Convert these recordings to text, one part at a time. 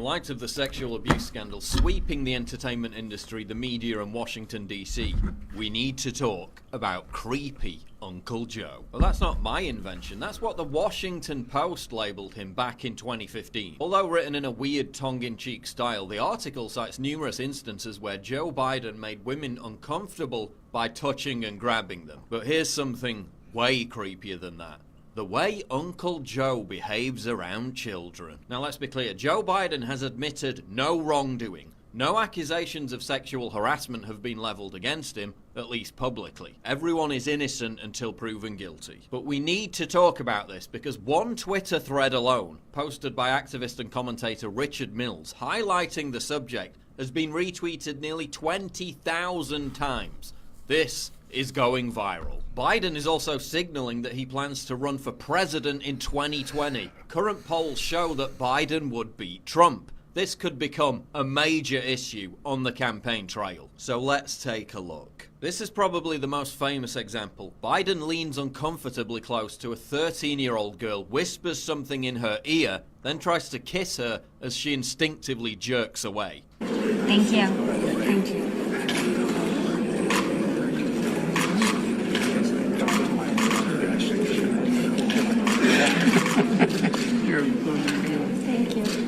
light of the sexual abuse scandal sweeping the entertainment industry, the media, and Washington, D.C., we need to talk about creepy Uncle Joe. Well, that's not my invention. That's what the Washington Post labeled him back in 2015. Although written in a weird tongue-in-cheek style, the article cites numerous instances where Joe Biden made women uncomfortable by touching and grabbing them. But here's something way creepier than that. The way Uncle Joe behaves around children. Now let's be clear, Joe Biden has admitted no wrongdoing. No accusations of sexual harassment have been leveled against him, at least publicly. Everyone is innocent until proven guilty. But we need to talk about this because one Twitter thread alone, posted by activist and commentator Richard Mills, highlighting the subject, has been retweeted nearly 20,000 times. This is going viral. Biden is also signaling that he plans to run for president in 2020. Current polls show that Biden would beat Trump. This could become a major issue on the campaign trail. So let's take a look. This is probably the most famous example. Biden leans uncomfortably close to a 13-year-old girl, whispers something in her ear, then tries to kiss her as she instinctively jerks away. Thank you. Thank you. Thank you.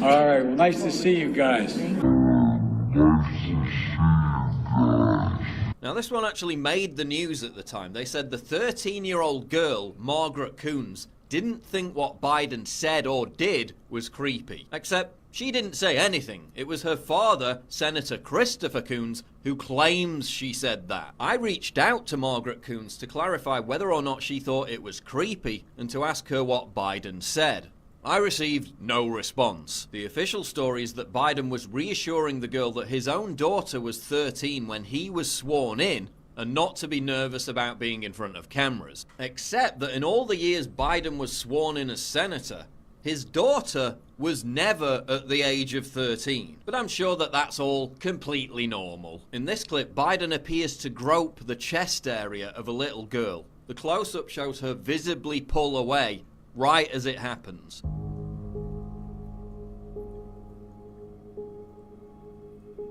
All right, well, nice to see you guys. Now, this one actually made the news at the time. They said the 13-year-old girl, Margaret Coons, didn't think what Biden said or did was creepy. Except she didn't say anything. It was her father, Senator Christopher Coons, who claims she said that. I reached out to Margaret Coons to clarify whether or not she thought it was creepy and to ask her what Biden said. I received no response. The official story is that Biden was reassuring the girl that his own daughter was 13 when he was sworn in and not to be nervous about being in front of cameras. Except that in all the years Biden was sworn in as senator, his daughter was never at the age of 13. But I'm sure that that's all completely normal. In this clip, Biden appears to grope the chest area of a little girl. The close-up shows her visibly pull away right as it happens.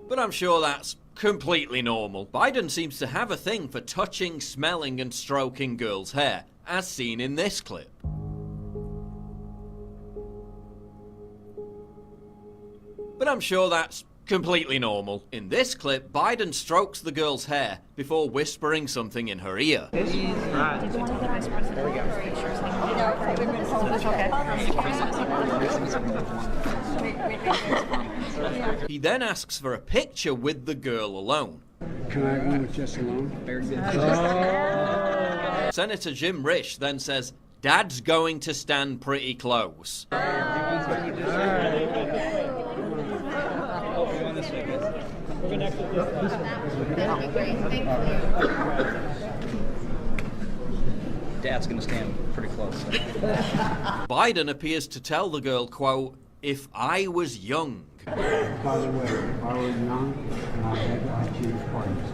But I'm sure that's completely normal. Biden seems to have a thing for touching, smelling, and stroking girls' hair, as seen in this clip. But I'm sure that's completely normal. In this clip, Biden strokes the girl's hair before whispering something in her ear. He then asks for a picture with the girl alone. Can I go with just alone? Senator Jim Risch then says, "Dad's going to stand pretty close." Dad's gonna stand pretty close. Biden appears to tell the girl, quote, "If I was young." By the way, if I were young and I had choose partners.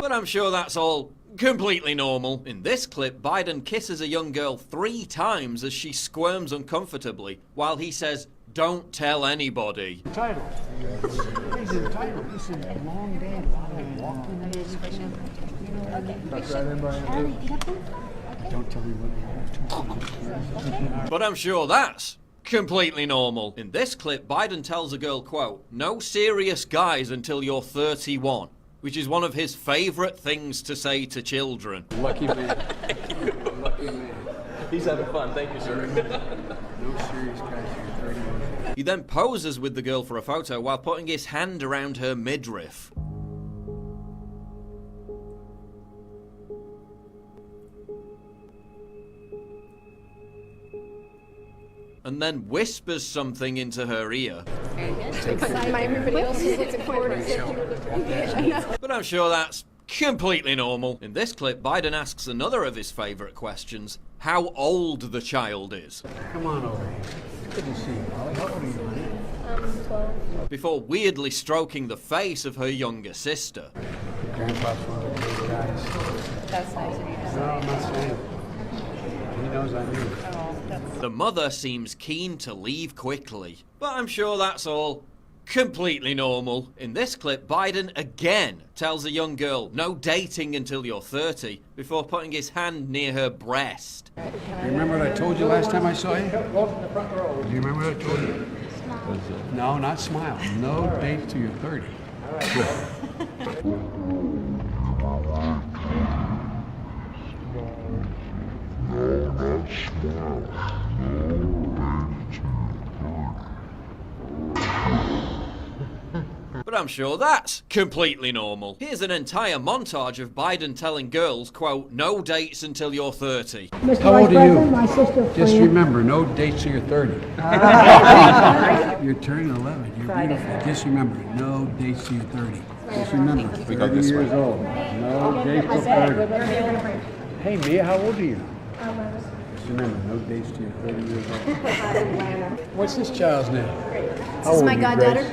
But I'm sure that's all completely normal. In this clip, Biden kisses a young girl 3 times as she squirms uncomfortably, while he says, "Don't tell anybody." Title. This is the title. This is a long day. A lot of walking. That's right, everybody. Don't tell me what you have to. But I'm sure that's completely normal. In this clip, Biden tells a girl, quote, "No serious guys until you're 31. Which is one of his favorite things to say to children. Lucky man. Lucky man. He's having fun. Thank you, sir. No serious guys here, 30 He then poses with the girl for a photo while putting his hand around her midriff. And then whispers something into her ear. But I'm sure that's completely normal. In this clip, Biden asks another of his favorite questions, how old the child is. Come on over here. Good to see you, Molly. How old are you, honey? 12. Before weirdly stroking the face of her younger sister. Grandpa's one of those guys. That's nice of you to say. No, I'm not saying. He knows I knew. Oh, that's The mother seems keen to leave quickly, but I'm sure that's all completely normal. In this clip, Biden again tells a young girl, no dating until you're 30, before putting his hand near her breast. You remember what I told you last time I saw you? Do you remember what I told you? No, not smile. No date till you're 30. But I'm sure that's completely normal. Here's an entire montage of Biden telling girls, quote, no dates until you're 30. Mr. How Vice old are you? President, my sister Just Fran. remember, no dates till you're 30. You're turning 11. You're beautiful. Just remember, no dates till you're 30. Just remember, 30 years old. No dates till 30. Hey, Mia, how old are you? Just remember, no dates till you're 30 years old. What's this child's name? This is my goddaughter.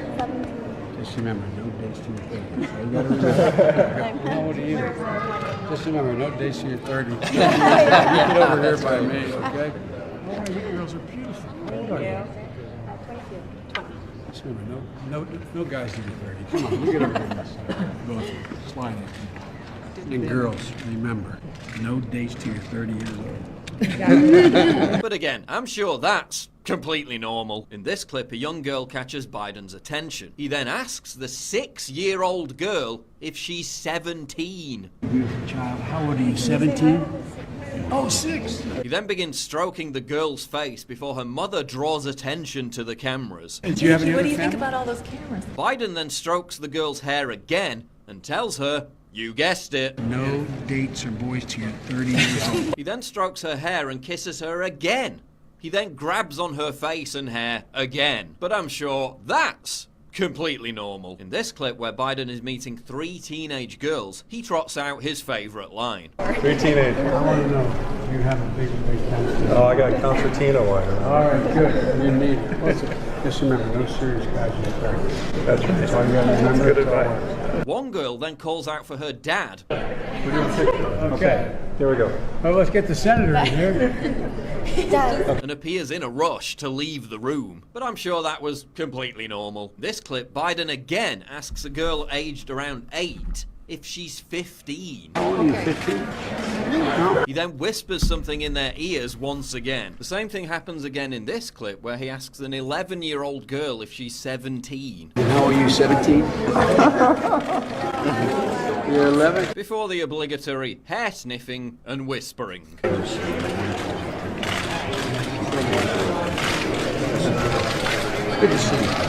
Just remember, no dates till you're 30. So you gotta remember. How old are you? Just remember, no dates till you're 30. Get over here by me, okay? Oh, you girls are beautiful. How old are you? Just remember, no guys till you're 30. Come on, you get over here. Both of you. Slide it. And girls, remember, no dates till you're 30 years old. But again, I'm sure that's completely normal. In this clip, a young girl catches Biden's attention. He then asks the 6-year-old girl if she's 17. Beautiful child, how old are you, 17? Oh, 6. He then begins stroking the girl's face before her mother draws attention to the cameras. Do you have any What other do you think family? about all those cameras? Biden then strokes the girl's hair again and tells her, you guessed it. No dates or boys till you're 30 years old. He then strokes her hair and kisses her again. He then grabs on her face and hair again. But I'm sure that's completely normal. In this clip where Biden is meeting 3 teenage girls, he trots out his favorite line. 3 teenagers. I want to know, do you have a big family? Oh, I got concertina wire. All right, good. You need it. Just remember, no serious guys in the 30s. That's right. That's all you got to remember. Good advice. One girl then calls out for her dad. Okay. Here we go. Well, let's get the senator in here. And appears in a rush to leave the room. But I'm sure that was completely normal. This clip, Biden again asks a girl aged around 8 if she's 15. How old are you, 15? He then whispers something in their ears once again. The same thing happens again in this clip where he asks an 11-year-old girl if she's 17. And how old are you, 17? You're 11? Before the obligatory hair sniffing and whispering.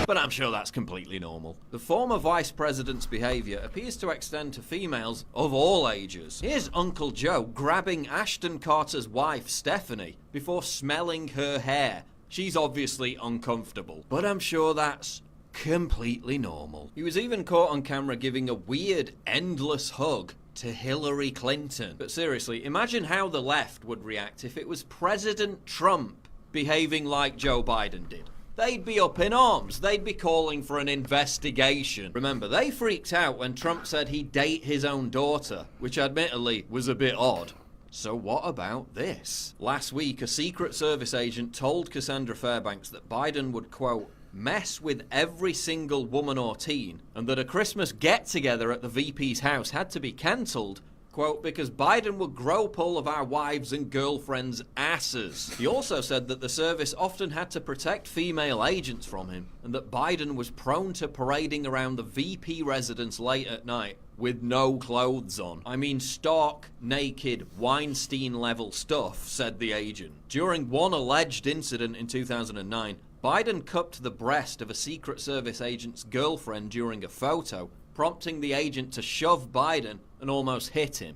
But I'm sure that's completely normal. The former vice president's behaviour appears to extend to females of all ages. Here's Uncle Joe grabbing Ashton Carter's wife, Stephanie, before smelling her hair. She's obviously uncomfortable. But I'm sure that's completely normal. He was even caught on camera giving a weird, endless hug to Hillary Clinton. But seriously, imagine how the left would react if it was President Trump behaving like Joe Biden did. They'd be up in arms. They'd be calling for an investigation. Remember, they freaked out when Trump said he'd date his own daughter, which admittedly was a bit odd. So what about this? Last week, a Secret Service agent told Cassandra Fairbanks that Biden would, quote, mess with every single woman or teen, and that a Christmas get-together at the VP's house had to be cancelled, quote, because Biden would grope all of our wives and girlfriends' asses. He also said that the service often had to protect female agents from him, and that Biden was prone to parading around the VP residence late at night with no clothes on. I mean, stark, naked, Weinstein-level stuff, said the agent. During one alleged incident in 2009, Biden cupped the breast of a Secret Service agent's girlfriend during a photo, prompting the agent to shove Biden and almost hit him.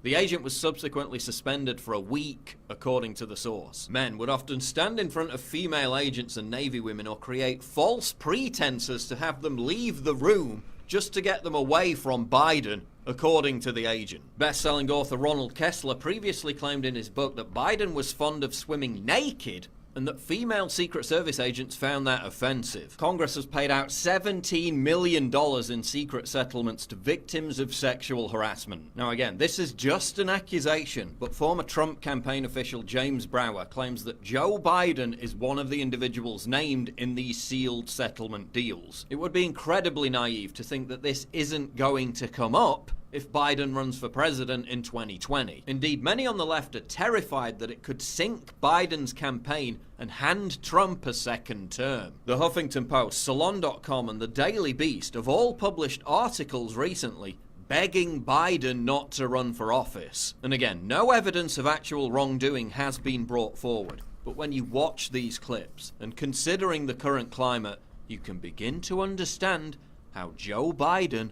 The agent was subsequently suspended for a week, according to the source. Men would often stand in front of female agents and Navy women or create false pretenses to have them leave the room just to get them away from Biden, according to the agent. Best-selling author Ronald Kessler previously claimed in his book that Biden was fond of swimming naked and that female Secret Service agents found that offensive. Congress has paid out $17 million in secret settlements to victims of sexual harassment. Now again, this is just an accusation, but former Trump campaign official James Brower claims that Joe Biden is one of the individuals named in these sealed settlement deals. It would be incredibly naive to think that this isn't going to come up if Biden runs for president in 2020. Indeed, many on the left are terrified that it could sink Biden's campaign and hand Trump a second term. The Huffington Post, Salon.com and the Daily Beast have all published articles recently begging Biden not to run for office. And again, no evidence of actual wrongdoing has been brought forward. But when you watch these clips, and considering the current climate, you can begin to understand how Joe Biden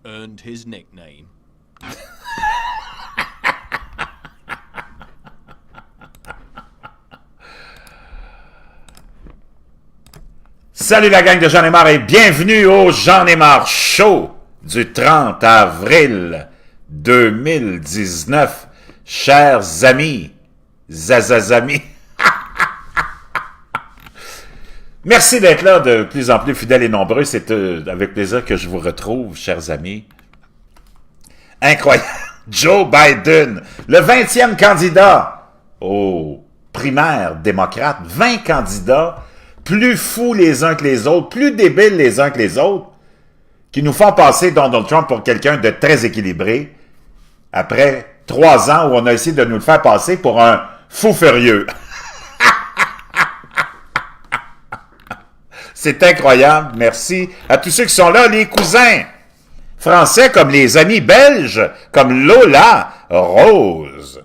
earned his nickname. Salut la gang de J'en ai marre et bienvenue au J'en ai marre show du 30 avril 2019. Chers amis, zazazamis. Merci d'être là, de plus en plus fidèles et nombreux. C'est avec plaisir que je vous retrouve, chers amis. Incroyable. Joe Biden, le 20e candidat aux primaires démocrates. 20 candidats, plus fous les uns que les autres, plus débiles les uns que les autres, qui nous font passer Donald Trump pour quelqu'un de très équilibré, après 3 ans où on a essayé de nous le faire passer pour un fou furieux. C'est incroyable. Merci à tous ceux qui sont là, les cousins français comme les amis belges, comme Lola Rose,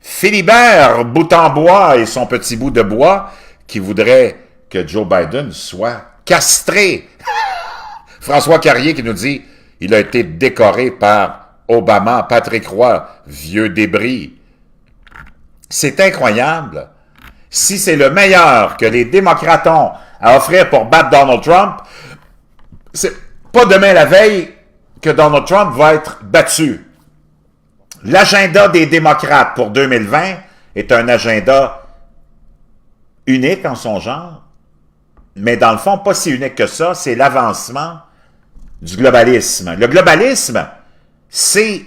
Philibert Bout-en-Bois et son petit bout de bois qui voudrait que Joe Biden soit castré. François Carrier qui nous dit « Il a été décoré par Obama, Patrick Roy, vieux débris. » C'est incroyable. Si c'est le meilleur que les démocrates ont à offrir pour battre Donald Trump, c'est pas demain la veille que Donald Trump va être battu. L'agenda des démocrates pour 2020 est un agenda unique en son genre, mais dans le fond, pas si unique que ça, c'est l'avancement du globalisme. Le globalisme, c'est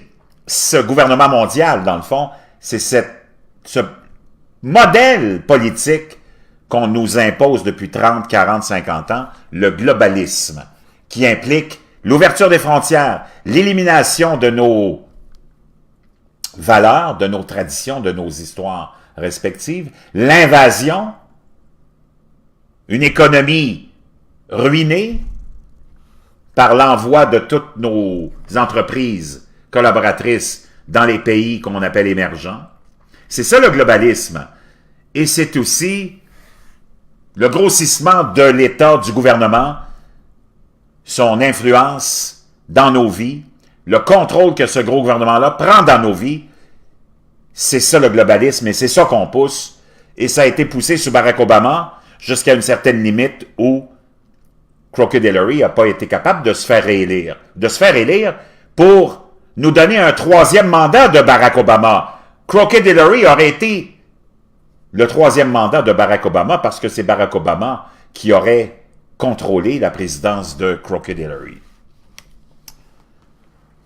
ce gouvernement mondial, dans le fond, c'est ce modèle politique qu'on nous impose depuis 30, 40, 50 ans, le globalisme, qui implique l'ouverture des frontières, l'élimination de nos valeurs, de nos traditions, de nos histoires respectives, l'invasion, une économie ruinée par l'envoi de toutes nos entreprises collaboratrices dans les pays qu'on appelle émergents. C'est ça le globalisme. Et c'est aussi le grossissement de l'État, du gouvernement, son influence dans nos vies, le contrôle que ce gros gouvernement-là prend dans nos vies, c'est ça le globalisme et c'est ça qu'on pousse. Et ça a été poussé sous Barack Obama jusqu'à une certaine limite où Crooked Hillary n'a pas été capable de se faire réélire. De se faire élire pour nous donner un 3e mandat de Barack Obama. Crooked Hillary aurait été le 3e mandat de Barack Obama parce que c'est Barack Obama qui aurait contrôlé la présidence de Crooked Hillary.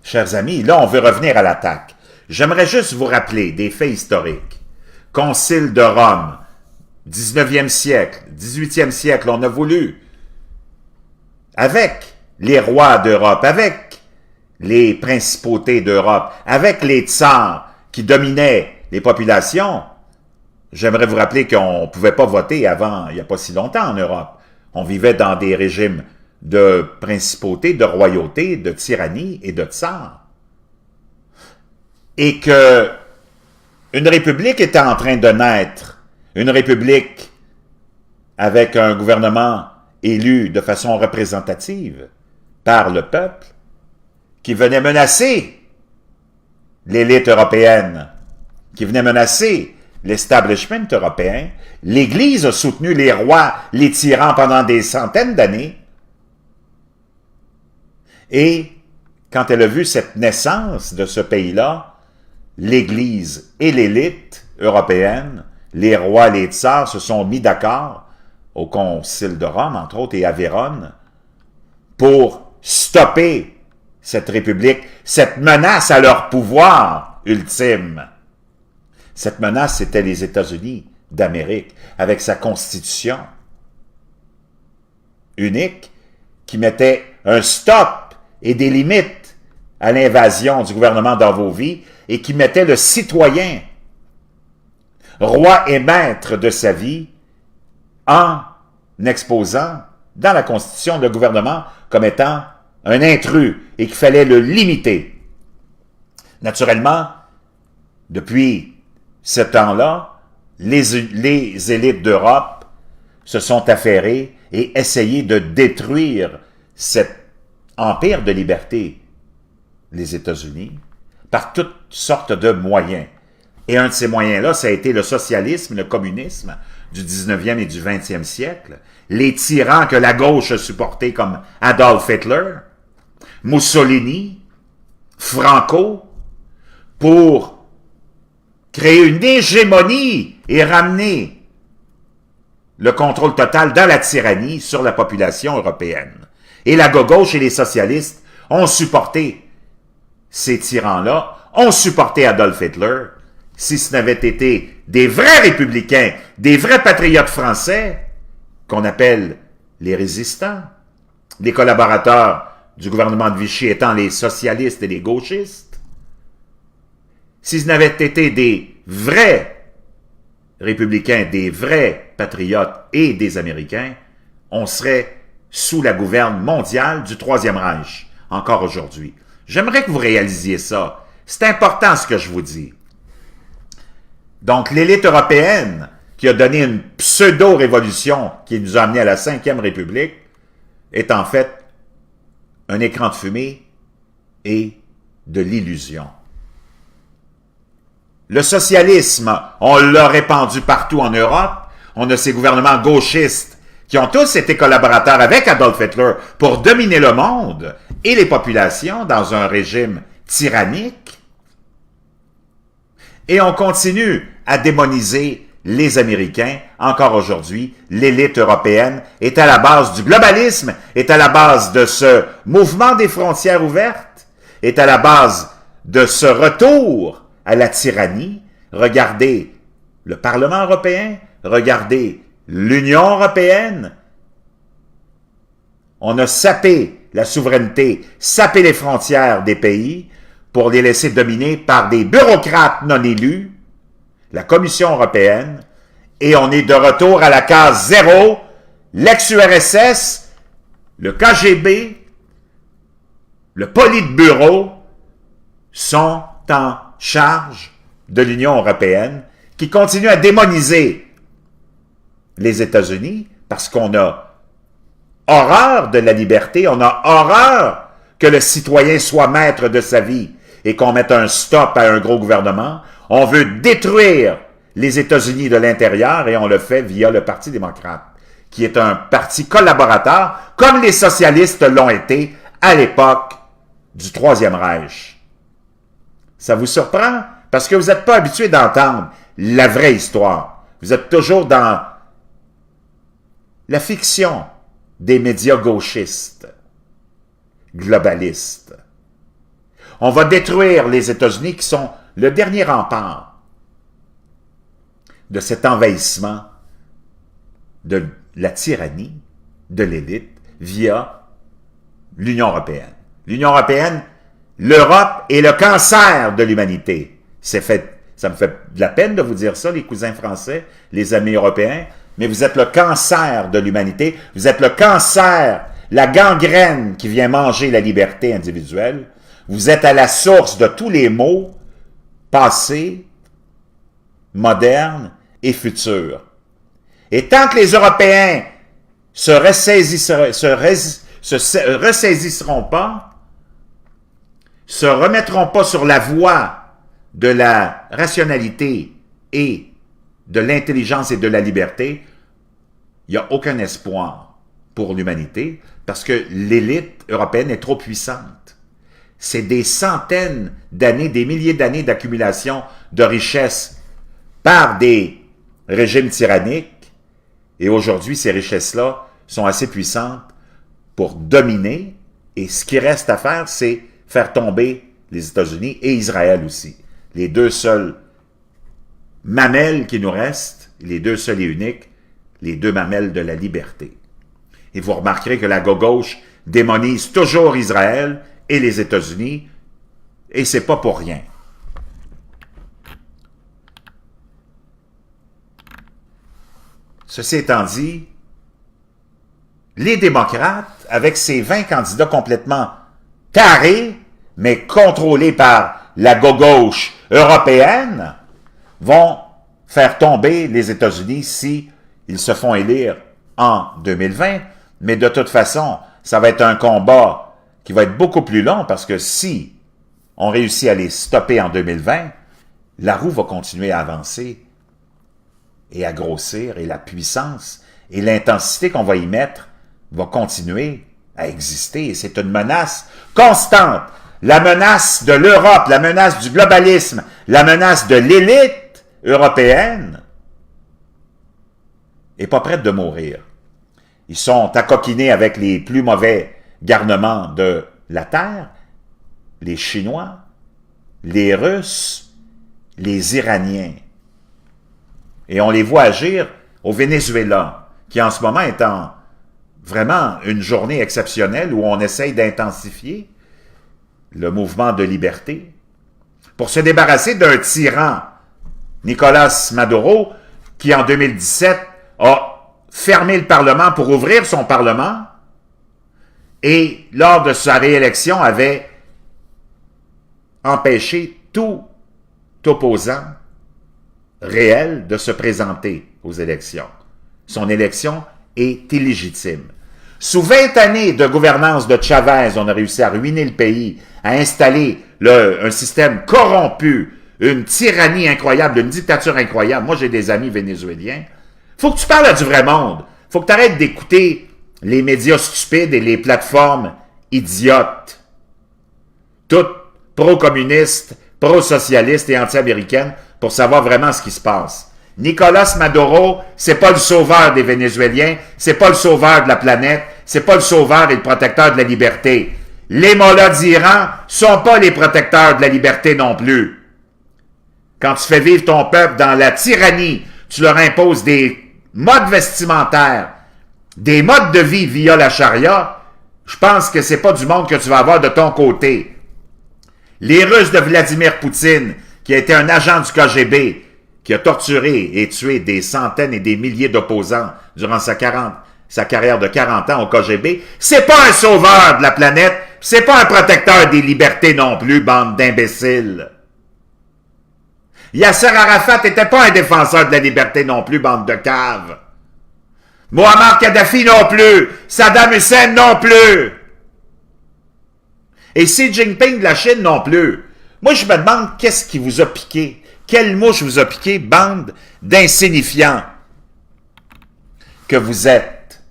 Chers amis, là, on veut revenir à l'attaque. J'aimerais juste vous rappeler des faits historiques. Concile de Rome, 19e siècle, 18e siècle, on a voulu, avec les rois d'Europe, avec les principautés d'Europe, avec les tsars qui dominaient les populations. J'aimerais vous rappeler qu'on ne pouvait pas voter avant, il n'y a pas si longtemps en Europe. On vivait dans des régimes de principauté, de royauté, de tyrannie et de tsar. Et que une république était en train de naître, une république avec un gouvernement élu de façon représentative par le peuple, qui venait menacer l'élite européenne, qui venait menacer l'establishment européen. L'Église a soutenu les rois, les tyrans pendant des centaines d'années. Et quand elle a vu cette naissance de ce pays-là, l'Église et l'élite européenne, les rois, les tsars se sont mis d'accord au Concile de Rome, entre autres, et à Vérone, pour stopper cette république, cette menace à leur pouvoir ultime. Cette menace, c'était les États-Unis d'Amérique, avec sa constitution unique qui mettait un stop et des limites à l'invasion du gouvernement dans vos vies et qui mettait le citoyen roi et maître de sa vie en exposant dans la Constitution le gouvernement comme étant un intrus et qu'il fallait le limiter. Naturellement, depuis ce temps-là, les élites d'Europe se sont affairées et essayé de détruire cet empire de liberté, les États-Unis, par toutes sortes de moyens. Et un de ces moyens-là, ça a été le socialisme, le communisme du 19e et du 20e siècle, les tyrans que la gauche a supportés comme Adolf Hitler, Mussolini, Franco, pour créer une hégémonie et ramener le contrôle total dans la tyrannie sur la population européenne. Et la gauche et les socialistes ont supporté ces tyrans-là, ont supporté Adolf Hitler. Si ce n'avait été des vrais républicains, des vrais patriotes français, qu'on appelle les résistants, les collaborateurs du gouvernement de Vichy étant les socialistes et les gauchistes, si ce n'avait été des vrais républicains, des vrais patriotes et des Américains, on serait sous la gouverne mondiale du Troisième Reich, encore aujourd'hui. J'aimerais que vous réalisiez ça. C'est important ce que je vous dis. Donc, l'élite européenne qui a donné une pseudo-révolution qui nous a amenés à la 5e République est en fait un écran de fumée et de l'illusion. Le socialisme, on l'a répandu partout en Europe. On a ces gouvernements gauchistes qui ont tous été collaborateurs avec Adolf Hitler pour dominer le monde et les populations dans un régime tyrannique. Et on continue à démoniser les Américains. Encore aujourd'hui, l'élite européenne est à la base du globalisme, est à la base de ce mouvement des frontières ouvertes, est à la base de ce retour à la tyrannie. Regardez le Parlement européen, regardez l'Union européenne. On a sapé la souveraineté, sapé les frontières des pays pour les laisser dominer par des bureaucrates non élus, la Commission européenne, et on est de retour à la case zéro. L'ex-URSS, le KGB, le Politburo sont en charge de l'Union européenne qui continue à démoniser les États-Unis parce qu'on a horreur de la liberté, on a horreur que le citoyen soit maître de sa vie et qu'on mette un stop à un gros gouvernement. On veut détruire les États-Unis de l'intérieur et on le fait via le Parti démocrate, qui est un parti collaborateur, comme les socialistes l'ont été à l'époque du Troisième Reich. Ça vous surprend? Parce que vous n'êtes pas habitué d'entendre la vraie histoire. Vous êtes toujours dans la fiction des médias gauchistes, globalistes. On va détruire les États-Unis qui sont le dernier rempart de cet envahissement de la tyrannie de l'élite via l'Union européenne. L'Union européenne, l'Europe est le cancer de l'humanité. Ça me fait de la peine de vous dire ça, les cousins français, les amis européens, mais vous êtes le cancer de l'humanité, vous êtes le cancer, la gangrène qui vient manger la liberté individuelle, vous êtes à la source de tous les maux passés, modernes et futurs. Et tant que les Européens se ressaisiront pas, se remettront pas sur la voie de la rationalité et de l'intelligence et de la liberté, il n'y a aucun espoir pour l'humanité parce que l'élite européenne est trop puissante. C'est des centaines d'années, des milliers d'années d'accumulation de richesses par des régime tyrannique, et aujourd'hui, ces richesses-là sont assez puissantes pour dominer, et ce qui reste à faire, c'est faire tomber les États-Unis et Israël aussi. Les deux seules mamelles qui nous restent, les deux seuls et uniques, les deux mamelles de la liberté. Et vous remarquerez que la gauche démonise toujours Israël et les États-Unis, et c'est pas pour rien. Ceci étant dit, les démocrates, avec ces 20 candidats complètement tarés, mais contrôlés par la gauche européenne, vont faire tomber les États-Unis si ils se font élire en 2020. Mais de toute façon, ça va être un combat qui va être beaucoup plus long parce que si on réussit à les stopper en 2020, la roue va continuer à avancer et à grossir, et la puissance et l'intensité qu'on va y mettre va continuer à exister. Et c'est une menace constante. La menace de l'Europe, la menace du globalisme, la menace de l'élite européenne n'est pas prête de mourir. Ils sont accoquinés avec les plus mauvais garnements de la Terre, les Chinois, les Russes, les Iraniens. Et on les voit agir au Venezuela, qui en ce moment est en vraiment une journée exceptionnelle où on essaye d'intensifier le mouvement de liberté pour se débarrasser d'un tyran, Nicolás Maduro, qui en 2017 a fermé le Parlement pour ouvrir son Parlement et lors de sa réélection avait empêché tout opposant réel de se présenter aux élections. Son élection est illégitime. Sous 20 années de gouvernance de Chavez, on a réussi à ruiner le pays, à installer un système corrompu, une tyrannie incroyable, une dictature incroyable. Moi, j'ai des amis vénézuéliens. Faut que tu parles à du vrai monde. Faut que tu arrêtes d'écouter les médias stupides et les plateformes idiotes. Toutes pro-communistes, pro-socialistes et anti-américaines pour savoir vraiment ce qui se passe. Nicolás Maduro, c'est pas le sauveur des Vénézuéliens, c'est pas le sauveur de la planète, c'est pas le sauveur et le protecteur de la liberté. Les mollahs d'Iran sont pas les protecteurs de la liberté non plus. Quand tu fais vivre ton peuple dans la tyrannie, tu leur imposes des modes vestimentaires, des modes de vie via la charia, je pense que c'est pas du monde que tu vas avoir de ton côté. Les Russes de Vladimir Poutine, qui a été un agent du KGB, qui a torturé et tué des centaines et des milliers d'opposants durant sa carrière de 40 ans au KGB, c'est pas un sauveur de la planète, c'est pas un protecteur des libertés non plus, bande d'imbéciles. Yasser Arafat n'était pas un défenseur de la liberté non plus, bande de caves. Muammar Kadhafi non plus, Saddam Hussein non plus. Et Xi Jinping de la Chine non plus. Moi, je me demande qu'est-ce qui vous a piqué. Quelle mouche vous a piqué, bande d'insignifiants que vous êtes.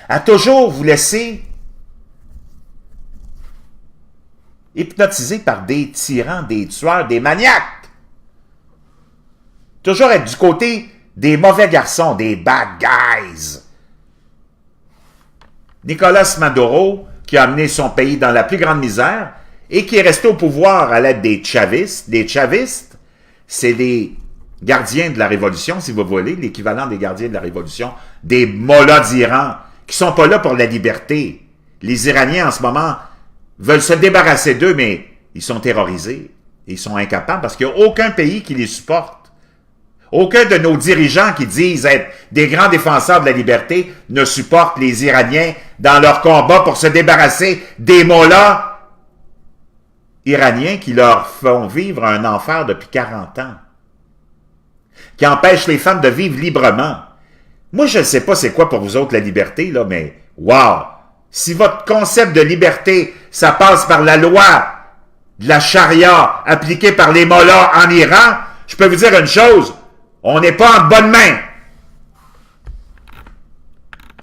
À toujours vous laisser hypnotiser par des tyrans, des tueurs, des maniaques. Toujours être du côté des mauvais garçons, des bad guys. Nicolás Maduro, qui a amené son pays dans la plus grande misère et qui est resté au pouvoir à l'aide des chavistes. Des chavistes, c'est des gardiens de la révolution, si vous voulez, l'équivalent des gardiens de la révolution, des mollahs d'Iran, qui sont pas là pour la liberté. Les Iraniens, en ce moment, veulent se débarrasser d'eux, mais ils sont terrorisés. Ils sont incapables parce qu'il n'y a aucun pays qui les supporte. Aucun de nos dirigeants qui disent être des grands défenseurs de la liberté ne supporte les Iraniens dans leur combat pour se débarrasser des mollahs iraniens qui leur font vivre un enfer depuis 40 ans, qui empêchent les femmes de vivre librement. Moi, je ne sais pas c'est quoi pour vous autres la liberté, là, mais wow! Si votre concept de liberté, ça passe par la loi de la charia appliquée par les mollahs en Iran, je peux vous dire une chose, on n'est pas en bonne main.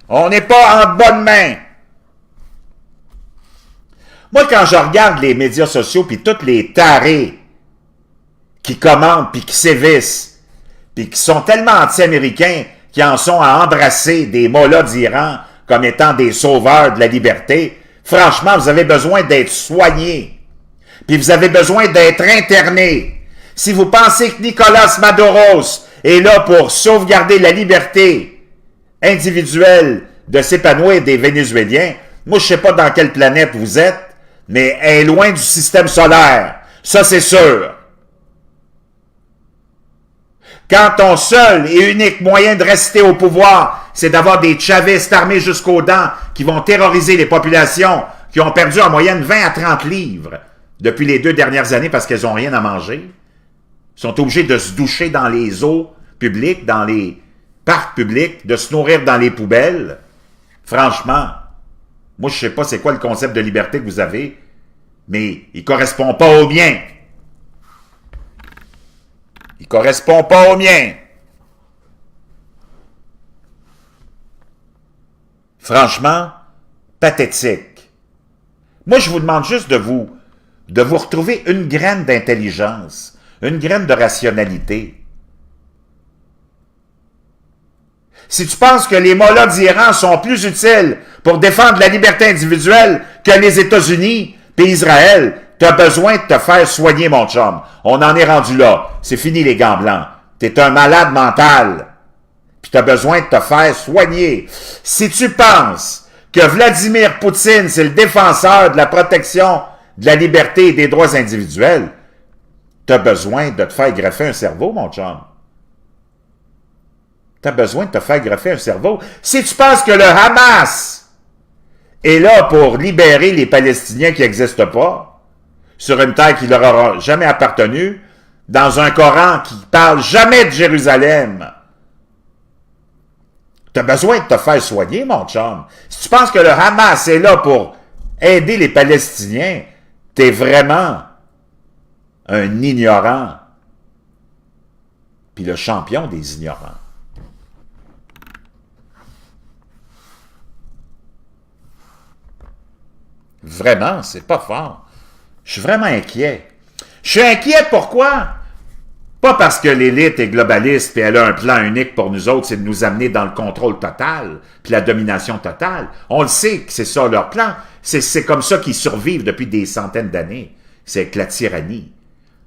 On n'est pas en bonne main. Moi, quand je regarde les médias sociaux puis tous les tarés qui commentent puis qui sévissent, puis qui sont tellement anti-américains qu'ils en sont à embrasser des mollahs d'Iran comme étant des sauveurs de la liberté, franchement, vous avez besoin d'être soignés. Puis vous avez besoin d'être internés. Si vous pensez que Nicolas Maduros est là pour sauvegarder la liberté individuelle de s'épanouir des Vénézuéliens, moi je sais pas dans quelle planète vous êtes, mais elle est loin du système solaire. Ça c'est sûr. Quand ton seul et unique moyen de rester au pouvoir, c'est d'avoir des chavistes armés jusqu'aux dents qui vont terroriser les populations qui ont perdu en moyenne 20 à 30 livres depuis les 2 dernières années parce qu'elles n'ont rien à manger, sont obligées de se doucher dans les eaux publiques, dans les parcs publics, de se nourrir dans les poubelles. Franchement, moi je sais pas c'est quoi le concept de liberté que vous avez, mais il correspond pas au mien. Il correspond pas au mien. Franchement, pathétique. Moi, je vous demande juste de vous retrouver une graine d'intelligence, une graine de rationalité. Si tu penses que les mollahs d'Iran sont plus utiles pour défendre la liberté individuelle que les États-Unis et Israël, tu as besoin de te faire soigner, mon chum. On en est rendu là. C'est fini les gants blancs. Tu es un malade mental. Puis tu as besoin de te faire soigner. Si tu penses que Vladimir Poutine, c'est le défenseur de la protection de la liberté et des droits individuels, tu as besoin de te faire greffer un cerveau, mon chum. Tu as besoin de te faire greffer un cerveau. Si tu penses que le Hamas est là pour libérer les Palestiniens qui n'existent pas, sur une terre qui leur aura jamais appartenu, dans un Coran qui parle jamais de Jérusalem, tu as besoin de te faire soigner, mon chum. Si tu penses que le Hamas est là pour aider les Palestiniens, tu es vraiment un ignorant, puis le champion des ignorants. Vraiment, c'est pas fort. Je suis vraiment inquiet. Je suis inquiet pourquoi? Pas parce que l'élite est globaliste et elle a un plan unique pour nous autres, c'est de nous amener dans le contrôle total, puis la domination totale. On le sait que c'est ça leur plan. C'est comme ça qu'ils survivent depuis des centaines d'années. C'est avec la tyrannie.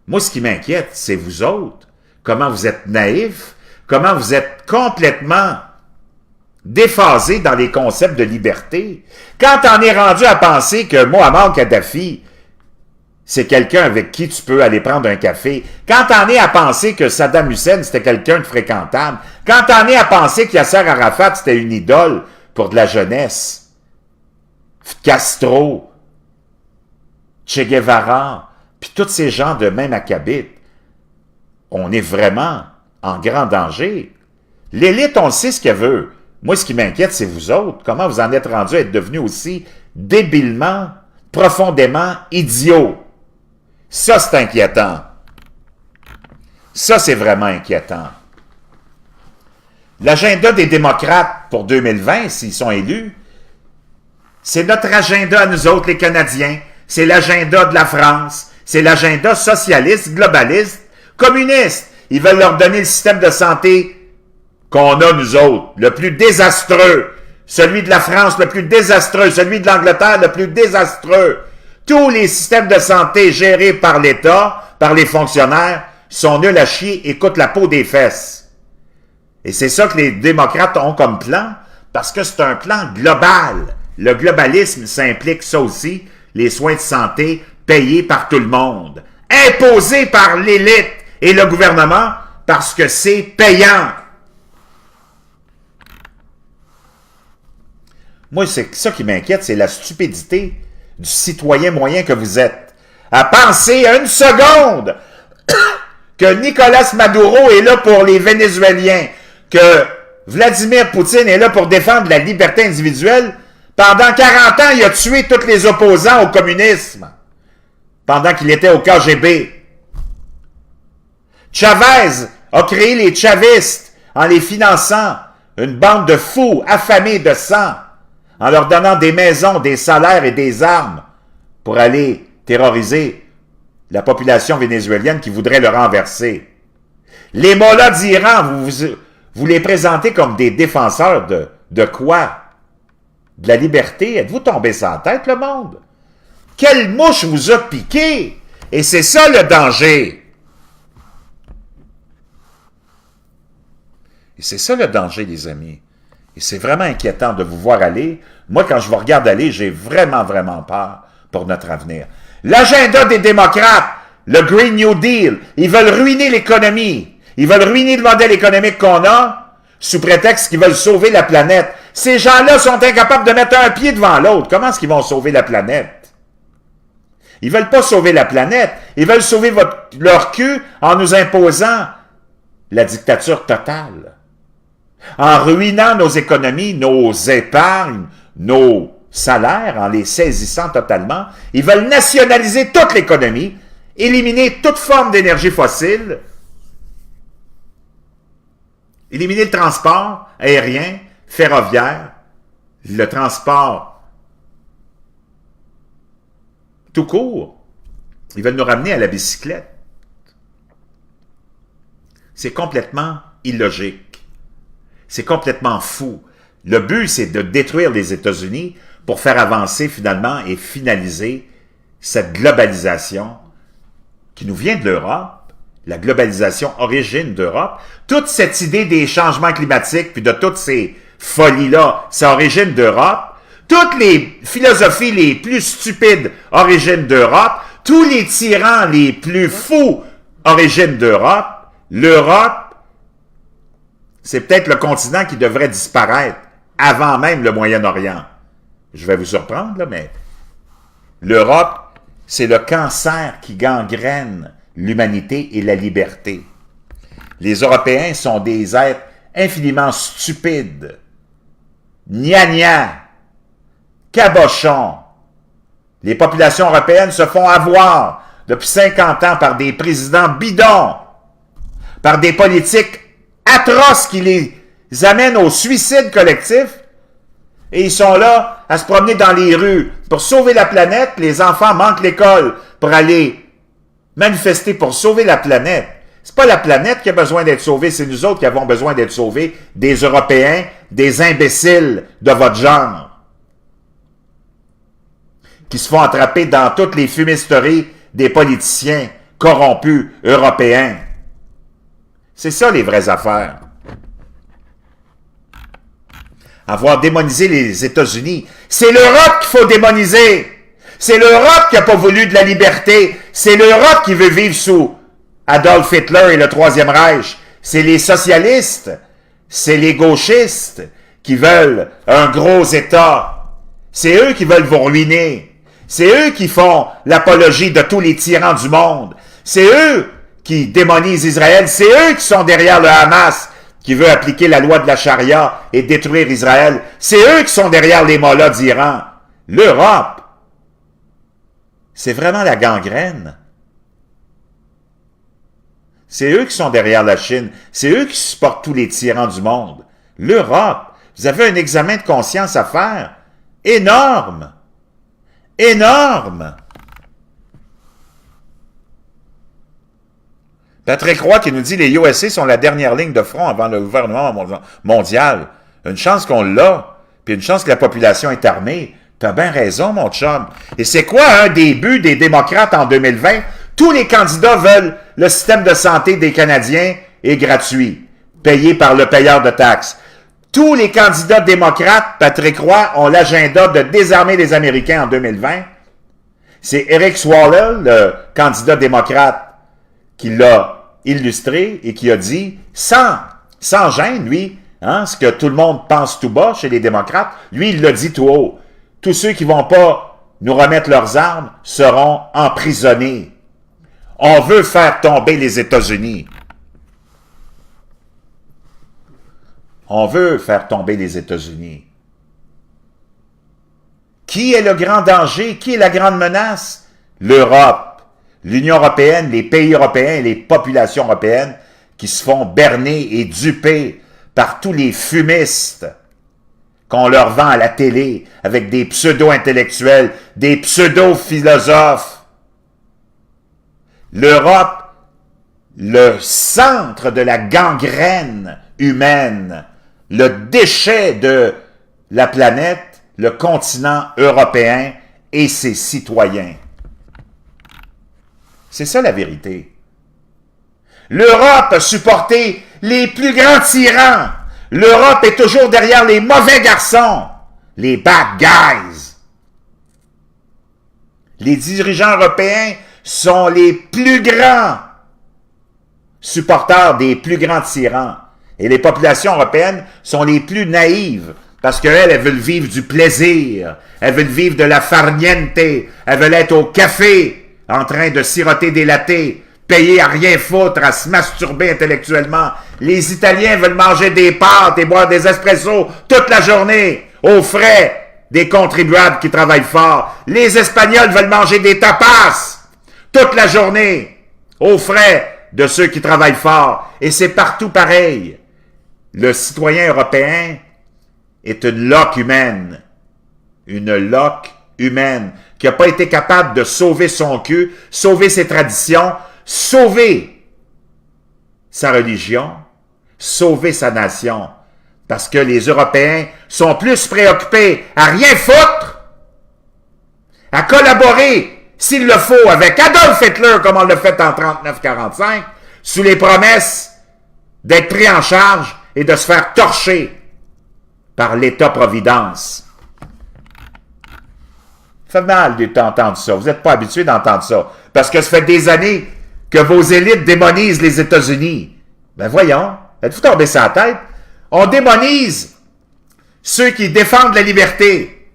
Moi, ce qui m'inquiète, c'est vous autres. Comment vous êtes naïfs, comment vous êtes complètement déphasés dans les concepts de liberté. Quand on est rendu à penser que Mohamed Kadhafi, c'est quelqu'un avec qui tu peux aller prendre un café. Quand t'en es à penser que Saddam Hussein, c'était quelqu'un de fréquentable. Quand t'en es à penser que Yasser Arafat, c'était une idole pour de la jeunesse. Castro, Che Guevara, puis tous ces gens de même acabit, on est vraiment en grand danger. L'élite, on sait ce qu'elle veut. Moi, ce qui m'inquiète, c'est vous autres. Comment vous en êtes rendus à être devenus aussi débilement, profondément idiots? Ça, c'est inquiétant. Ça, c'est vraiment inquiétant. L'agenda des démocrates pour 2020, s'ils sont élus, c'est notre agenda à nous autres, les Canadiens. C'est l'agenda de la France. C'est l'agenda socialiste, globaliste, communiste. Ils veulent leur donner le système de santé qu'on a, nous autres, le plus désastreux. Celui de la France, le plus désastreux. Celui de l'Angleterre, le plus désastreux. Tous les systèmes de santé gérés par l'État, par les fonctionnaires, sont nuls à chier et coûtent la peau des fesses. Et c'est ça que les démocrates ont comme plan, parce que c'est un plan global. Le globalisme, ça implique ça aussi, les soins de santé payés par tout le monde, imposés par l'élite et le gouvernement, parce que c'est payant. Moi, c'est ça qui m'inquiète, c'est la stupidité du citoyen moyen que vous êtes. À penser une seconde que Nicolas Maduro est là pour les Vénézuéliens, que Vladimir Poutine est là pour défendre la liberté individuelle. Pendant 40 ans, il a tué tous les opposants au communisme, pendant qu'il était au KGB. Chavez a créé les chavistes en les finançant, une bande de fous affamés de sang, en leur donnant des maisons, des salaires et des armes pour aller terroriser la population vénézuélienne qui voudrait le renverser. Les mollahs d'Iran, vous les présentez comme des défenseurs de quoi? De la liberté? Êtes-vous tombé sans tête, le monde? Quelle mouche vous a piqué? Et c'est ça le danger. Et c'est ça le danger, les amis. Et c'est vraiment inquiétant de vous voir aller. Moi, quand je vous regarde aller, j'ai vraiment, vraiment peur pour notre avenir. L'agenda des démocrates, le Green New Deal, ils veulent ruiner l'économie. Ils veulent ruiner le modèle économique qu'on a sous prétexte qu'ils veulent sauver la planète. Ces gens-là sont incapables de mettre un pied devant l'autre. Comment est-ce qu'ils vont sauver la planète? Ils veulent pas sauver la planète. Ils veulent sauver leur cul en nous imposant la dictature totale. En ruinant nos économies, nos épargnes, nos salaires, en les saisissant totalement. Ils veulent nationaliser toute l'économie, éliminer toute forme d'énergie fossile, éliminer le transport aérien, ferroviaire, le transport tout court. Ils veulent nous ramener à la bicyclette. C'est complètement illogique. C'est complètement fou. Le but, c'est de détruire les États-Unis pour faire avancer finalement et finaliser cette globalisation qui nous vient de l'Europe, la globalisation origine d'Europe. Toute cette idée des changements climatiques puis de toutes ces folies-là, ça origine d'Europe. Toutes les philosophies les plus stupides originent d'Europe. Tous les tyrans les plus fous originent d'Europe. L'Europe, c'est peut-être le continent qui devrait disparaître avant même le Moyen-Orient. Je vais vous surprendre, là, mais l'Europe, c'est le cancer qui gangrène l'humanité et la liberté. Les Européens sont des êtres infiniment stupides, gna-gna, cabochons. Les populations européennes se font avoir depuis 50 ans par des présidents bidons, par des politiques atroces qui les amènent au suicide collectif, et ils sont là à se promener dans les rues pour sauver la planète. Les enfants manquent l'école pour aller manifester pour sauver la planète. C'est pas la planète qui a besoin d'être sauvée, c'est nous autres qui avons besoin d'être sauvés, des Européens, des imbéciles de votre genre, qui se font attraper dans toutes les fumisteries des politiciens corrompus européens. C'est ça les vraies affaires. Avoir démonisé les États-Unis, c'est l'Europe qu'il faut démoniser. C'est l'Europe qui n'a pas voulu de la liberté. C'est l'Europe qui veut vivre sous Adolf Hitler et le Troisième Reich. C'est les socialistes, c'est les gauchistes qui veulent un gros État. C'est eux qui veulent vous ruiner. C'est eux qui font l'apologie de tous les tyrans du monde. C'est eux qui démonisent Israël. C'est eux qui sont derrière le Hamas, qui veut appliquer la loi de la charia et détruire Israël. C'est eux qui sont derrière les mollahs d'Iran. L'Europe, c'est vraiment la gangrène. C'est eux qui sont derrière la Chine. C'est eux qui supportent tous les tyrans du monde. L'Europe, vous avez un examen de conscience à faire. Énorme. Énorme. Patrick Roy qui nous dit « Les USA sont la dernière ligne de front avant le gouvernement mondial. » Une chance qu'on l'a, puis une chance que la population est armée. T'as bien raison, mon chum. Et c'est quoi un des buts des démocrates en 2020? Tous les candidats veulent le système de santé des Canadiens est gratuit, payé par le payeur de taxes. Tous les candidats démocrates, Patrick Roy, ont l'agenda de désarmer les Américains en 2020. C'est Eric Swalwell, le candidat démocrate, qui l'a illustré et qui a dit, sans gêne, lui, hein, ce que tout le monde pense tout bas chez les démocrates, lui, il l'a dit tout haut. Tous ceux qui vont pas nous remettre leurs armes seront emprisonnés. On veut faire tomber les États-Unis. On veut faire tomber les États-Unis. Qui est le grand danger? Qui est la grande menace? L'Europe. L'Union européenne, les pays européens et les populations européennes qui se font berner et duper par tous les fumistes qu'on leur vend à la télé avec des pseudo-intellectuels, des pseudo-philosophes. L'Europe le centre de la gangrène humaine, le déchet de la planète, le continent européen et ses citoyens. C'est ça la vérité. L'Europe a supporté les plus grands tyrans. L'Europe est toujours derrière les mauvais garçons, les bad guys. Les dirigeants européens sont les plus grands supporters des plus grands tyrans. Et les populations européennes sont les plus naïves parce qu'elles veulent vivre du plaisir, elles veulent vivre de la farniente, elles veulent être au café en train de siroter des lattés, payés à rien foutre, à se masturber intellectuellement. Les Italiens veulent manger des pâtes et boire des espressos toute la journée, aux frais des contribuables qui travaillent fort. Les Espagnols veulent manger des tapas toute la journée, aux frais de ceux qui travaillent fort. Et c'est partout pareil. Le citoyen européen est une loque humaine. Une loque humaine qui n'a pas été capable de sauver son cul, sauver ses traditions, sauver sa religion, sauver sa nation. Parce que les Européens sont plus préoccupés à rien foutre, à collaborer, s'il le faut, avec Adolf Hitler, comme on l'a fait en 39-45, sous les promesses d'être pris en charge et de se faire torcher par l'État-providence. Ça fait mal d'entendre ça. Vous n'êtes pas habitués d'entendre ça. Parce que ça fait des années que vos élites démonisent les États-Unis. Ben voyons, êtes-vous tombés sur la tête? On démonise ceux qui défendent la liberté.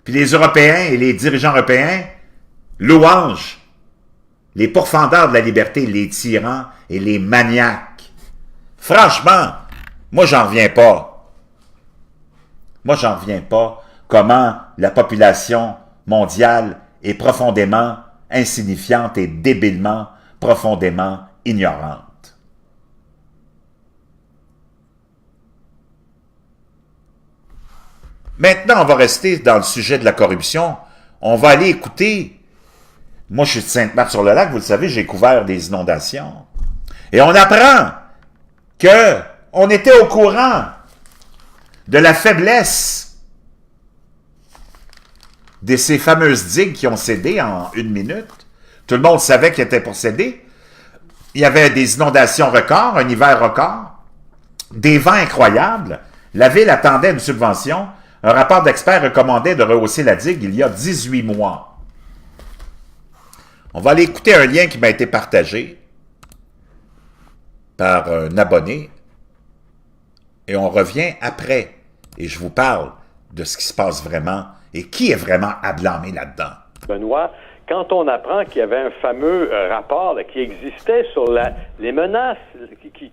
Puis les Européens et les dirigeants européens louangent les pourfendeurs de la liberté, les tyrans et les maniaques. Franchement, moi j'en reviens pas. Moi j'en reviens pas comment la population mondiale est profondément insignifiante et débilement, profondément ignorante. Maintenant, on va rester dans le sujet de la corruption. On va aller écouter. Moi, je suis de Sainte-Marthe-sur-le-Lac, vous le savez, j'ai couvert des inondations. Et on apprend que on était au courant de la faiblesse de ces fameuses digues qui ont cédé en 1 minute. Tout le monde savait qu'ils étaient pour céder. Il y avait des inondations records, un hiver record, des vents incroyables. La ville attendait une subvention. Un rapport d'experts recommandait de rehausser la digue il y a 18 mois. On va aller écouter un lien qui m'a été partagé par un abonné et on revient après. Et je vous parle de ce qui se passe vraiment et qui est vraiment à blâmer là-dedans. Benoît, quand on apprend qu'il y avait un fameux rapport là, qui existait sur les menaces qui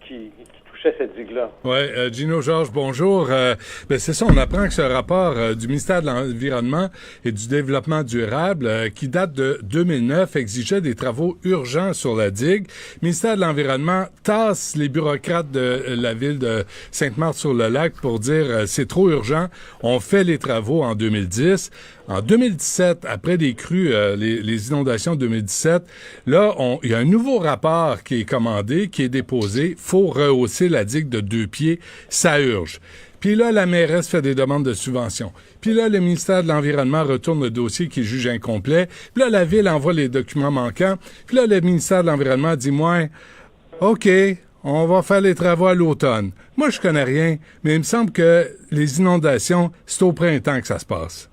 touchaient cette digue-là. Oui, Gino Georges, bonjour. C'est ça, on apprend que ce rapport du ministère de l'Environnement et du Développement durable, qui date de 2009, exigeait des travaux urgents sur la digue. Le ministère de l'Environnement tasse les bureaucrates de la ville de Sainte-Marthe-sur-le-Lac pour dire c'est trop urgent, on fait les travaux en 2010. En 2017, après des crues, les inondations de 2017, là, il y a un nouveau rapport qui est commandé, qui est déposé. Faut rehausser la digue de 2 pieds. Ça urge. Puis là, la mairesse fait des demandes de subvention. Puis là, le ministère de l'Environnement retourne le dossier qu'il juge incomplet. Puis là, la ville envoie les documents manquants. Puis là, le ministère de l'Environnement dit, moi, OK, on va faire les travaux à l'automne. Moi, je connais rien, mais il me semble que les inondations, c'est au printemps que ça se passe.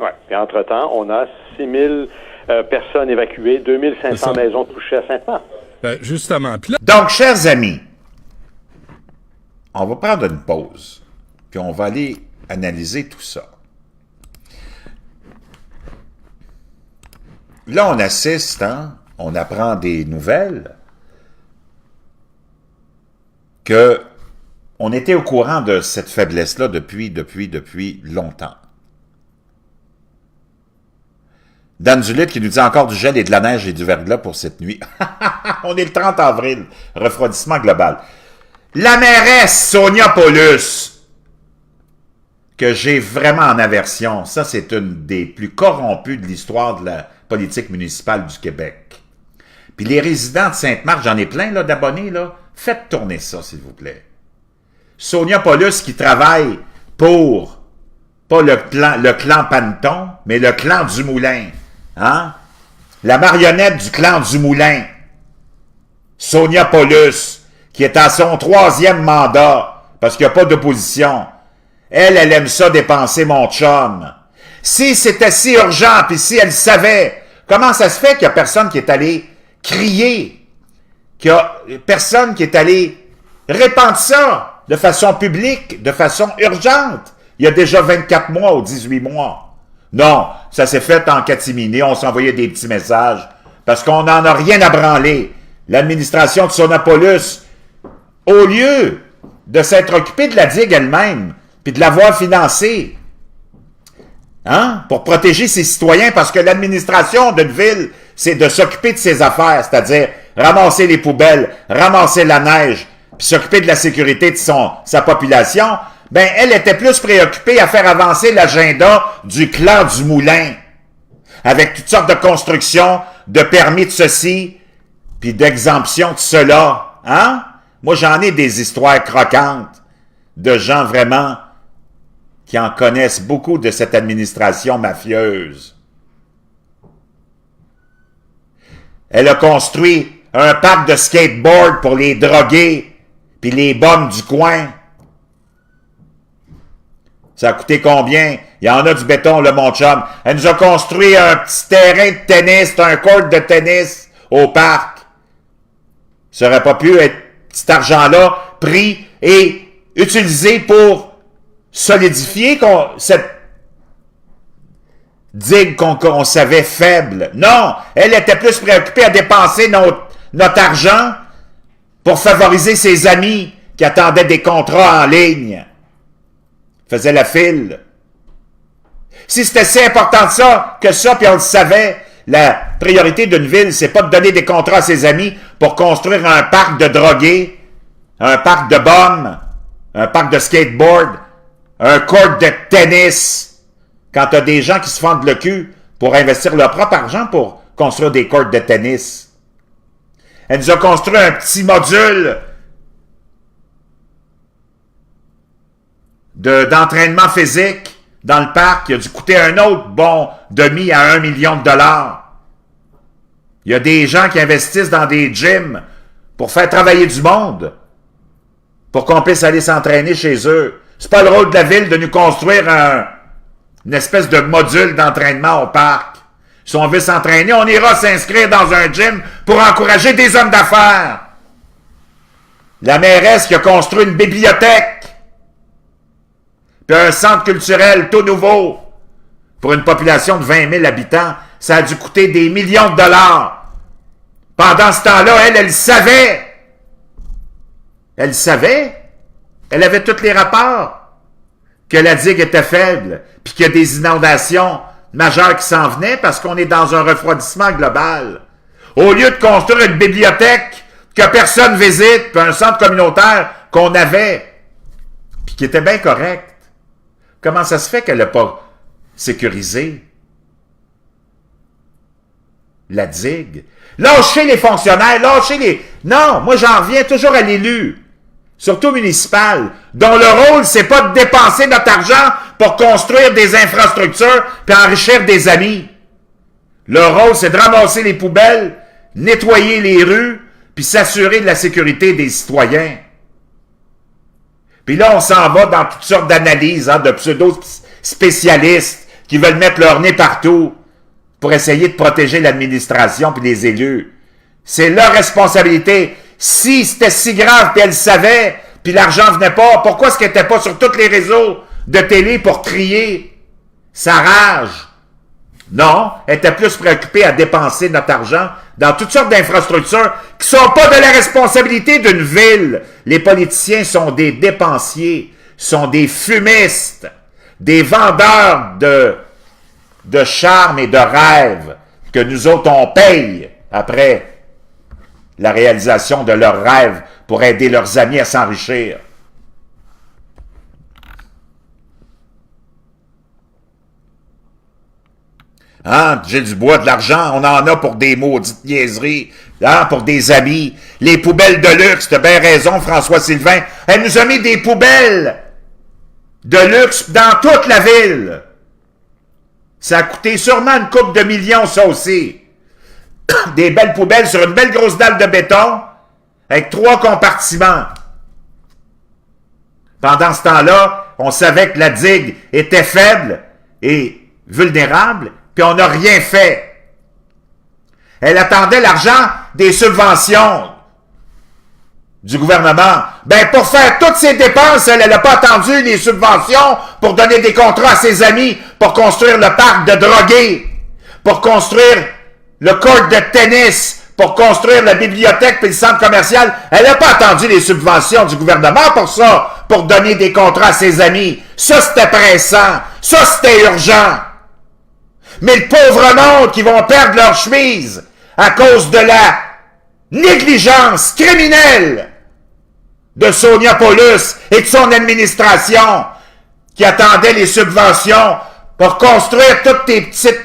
Oui. Et entre-temps, on a 6 000 personnes évacuées, 2 500 maisons touchées à Sainte-Marthe. Justement. Puis là... Donc, chers amis, on va prendre une pause, puis on va aller analyser tout ça. Là, on assiste, on apprend des nouvelles que on était au courant de cette faiblesse-là depuis longtemps. Dan Dulit qui nous dit encore du gel et de la neige et du verglas pour cette nuit. On est le 30 avril, refroidissement global. La mairesse Sonia Paulus, que j'ai vraiment en aversion, ça c'est une des plus corrompues de l'histoire de la politique municipale du Québec. Puis les résidents de Sainte-Marthe, j'en ai plein là, d'abonnés, là. Faites tourner ça, s'il vous plaît. Sonia Paulus qui travaille pour, pas le clan Panton, mais le clan Dumoulin. Hein? La marionnette du clan Dumoulin. Sonia Paulus, qui est à son 3e mandat, parce qu'il n'y a pas d'opposition. Elle aime ça dépenser mon chum. Si c'était si urgent, puis si elle savait, comment ça se fait qu'il n'y a personne qui est allé crier, qu'il y a personne qui est allé répandre ça de façon publique, de façon urgente? Il y a déjà 24 mois ou 18 mois. Non, ça s'est fait en catimini, on s'envoyait des petits messages, parce qu'on n'en a rien à branler. L'administration de Sonia Paulus, au lieu de s'être occupée de la digue elle-même, puis de l'avoir financée, hein, pour protéger ses citoyens, parce que l'administration d'une ville, c'est de s'occuper de ses affaires, c'est-à-dire ramasser les poubelles, ramasser la neige, puis s'occuper de la sécurité de sa population, ben elle était plus préoccupée à faire avancer l'agenda du clan du Moulin, avec toutes sortes de constructions, de permis de ceci, puis d'exemption de cela. Hein? Moi, j'en ai des histoires croquantes de gens vraiment qui en connaissent beaucoup de cette administration mafieuse. Elle a construit un parc de skateboard pour les drogués puis les bombes du coin. Ça a coûté combien? Il y en a du béton, le mon chum. Elle nous a construit un petit terrain de tennis, un court de tennis au parc. Ça aurait pas pu être cet argent-là pris et utilisé pour solidifier cette digue qu'on savait faible. Non, elle était plus préoccupée à dépenser notre argent pour favoriser ses amis qui attendaient des contrats en ligne. Faisait la file. Si c'était si important que ça, puis on le savait, la priorité d'une ville, c'est pas de donner des contrats à ses amis pour construire un parc de drogués, un parc de bombes, un parc de skateboard, un court de tennis. Quand tu as des gens qui se fendent le cul pour investir leur propre argent pour construire des courts de tennis. Elle nous a construit un petit module d'entraînement physique dans le parc qui a dû coûter un autre bon demi à 1 million de dollars. Il y a des gens qui investissent dans des gyms pour faire travailler du monde, pour qu'on puisse aller s'entraîner chez eux. C'est pas le rôle de la ville de nous construire une espèce de module d'entraînement au parc. Si on veut s'entraîner, on ira s'inscrire dans un gym pour encourager des hommes d'affaires. La mairesse qui a construit une bibliothèque, puis un centre culturel tout nouveau pour une population de 20 000 habitants, ça a dû coûter des millions de dollars. Pendant ce temps-là, elle savait. Elle savait. Elle avait tous les rapports que la digue était faible, puis qu'il y a des inondations majeures qui s'en venaient parce qu'on est dans un refroidissement global. Au lieu de construire une bibliothèque que personne visite, puis un centre communautaire qu'on avait, puis qui était bien correct, comment ça se fait qu'elle n'a pas sécurisé la digue? Lâchez les fonctionnaires, lâchez les... Non, moi j'en reviens toujours à l'élu, surtout municipal, dont le rôle, c'est pas de dépenser notre argent pour construire des infrastructures puis enrichir des amis. Le rôle, c'est de ramasser les poubelles, nettoyer les rues, puis s'assurer de la sécurité des citoyens. Puis là, on s'en va dans toutes sortes d'analyses, hein, de pseudo-spécialistes qui veulent mettre leur nez partout pour essayer de protéger l'administration puis les élus. C'est leur responsabilité. Si c'était si grave, puis elle savait, puis l'argent venait pas, pourquoi est-ce qu'elle n'était pas sur tous les réseaux de télé pour crier sa rage? Non, elle était plus préoccupée à dépenser notre argent dans toutes sortes d'infrastructures qui sont pas de la responsabilité d'une ville. Les politiciens sont des dépensiers, sont des fumistes, des vendeurs de charme et de rêves que nous autres, on paye après la réalisation de leurs rêves pour aider leurs amis à s'enrichir. Hein, Gilles Dubois, de l'argent, on en a pour des maudites niaiseries, hein, pour des habits. Les poubelles de luxe, t'as bien raison, François Sylvain. Elle nous a mis des poubelles de luxe dans toute la ville. Ça a coûté sûrement une couple de millions, ça aussi. Des belles poubelles sur une belle grosse dalle de béton, avec 3 compartiments. Pendant ce temps-là, on savait que la digue était faible et vulnérable, puis on n'a rien fait. Elle attendait l'argent des subventions du gouvernement. Ben, pour faire toutes ces dépenses, elle n'a pas attendu les subventions pour donner des contrats à ses amis, pour construire le parc de drogués, pour construire le court de tennis, pour construire la bibliothèque puis le centre commercial. Elle n'a pas attendu les subventions du gouvernement pour ça, pour donner des contrats à ses amis. Ça, c'était pressant. Ça, c'était urgent. Mais le pauvre monde qui vont perdre leur chemise à cause de la négligence criminelle de Sonia Paulus et de son administration qui attendait les subventions pour construire toutes tes petites